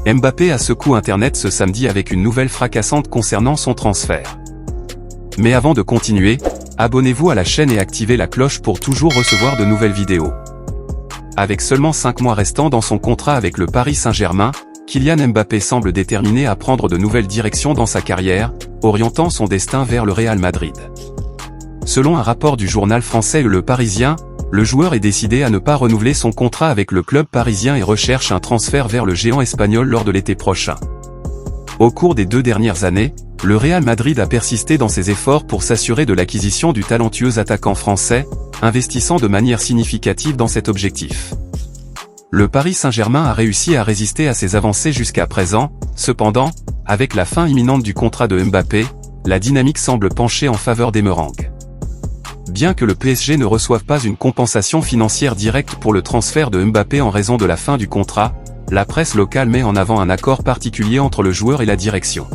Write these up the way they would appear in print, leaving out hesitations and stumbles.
Mbappé a secoué Internet ce samedi avec une nouvelle fracassante concernant son transfert. Mais avant de continuer, abonnez-vous à la chaîne et activez la cloche pour toujours recevoir de nouvelles vidéos. Avec seulement 5 mois restants dans son contrat avec le Paris Saint-Germain, Kylian Mbappé semble déterminé à prendre de nouvelles directions dans sa carrière, orientant son destin vers le Real Madrid. Selon un rapport du journal français Le Parisien, le joueur est décidé à ne pas renouveler son contrat avec le club parisien et recherche un transfert vers le géant espagnol lors de l'été prochain. Au cours des 2 dernières années, le Real Madrid a persisté dans ses efforts pour s'assurer de l'acquisition du talentueux attaquant français, investissant de manière significative dans cet objectif. Le Paris Saint-Germain a réussi à résister à ces avancées jusqu'à présent, cependant, avec la fin imminente du contrat de Mbappé, la dynamique semble pencher en faveur des Merengues. Bien que le PSG ne reçoive pas une compensation financière directe pour le transfert de Mbappé en raison de la fin du contrat, la presse locale met en avant un accord particulier entre le joueur et la direction.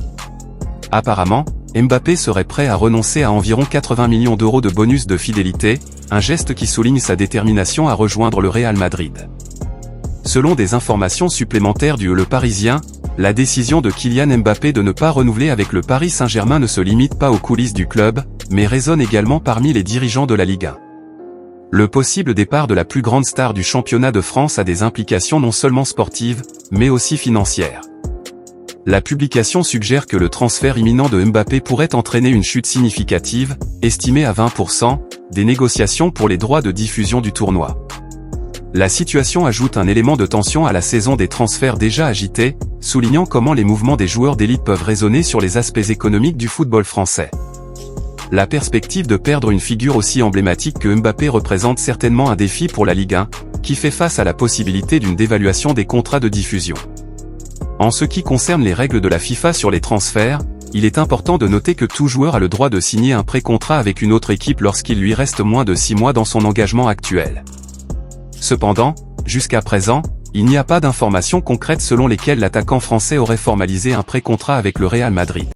Apparemment, Mbappé serait prêt à renoncer à environ 80 millions d'euros de bonus de fidélité, un geste qui souligne sa détermination à rejoindre le Real Madrid. Selon des informations supplémentaires du Le Parisien, la décision de Kylian Mbappé de ne pas renouveler avec le Paris Saint-Germain ne se limite pas aux coulisses du club, mais résonne également parmi les dirigeants de la Ligue 1. Le possible départ de la plus grande star du championnat de France a des implications non seulement sportives, mais aussi financières. La publication suggère que le transfert imminent de Mbappé pourrait entraîner une chute significative, estimée à 20%, des négociations pour les droits de diffusion du tournoi. La situation ajoute un élément de tension à la saison des transferts déjà agitée, soulignant comment les mouvements des joueurs d'élite peuvent résonner sur les aspects économiques du football français. La perspective de perdre une figure aussi emblématique que Mbappé représente certainement un défi pour la Ligue 1, qui fait face à la possibilité d'une dévaluation des contrats de diffusion. En ce qui concerne les règles de la FIFA sur les transferts, il est important de noter que tout joueur a le droit de signer un pré-contrat avec une autre équipe lorsqu'il lui reste moins de 6 mois dans son engagement actuel. Cependant, jusqu'à présent, il n'y a pas d'informations concrètes selon lesquelles l'attaquant français aurait formalisé un pré-contrat avec le Real Madrid.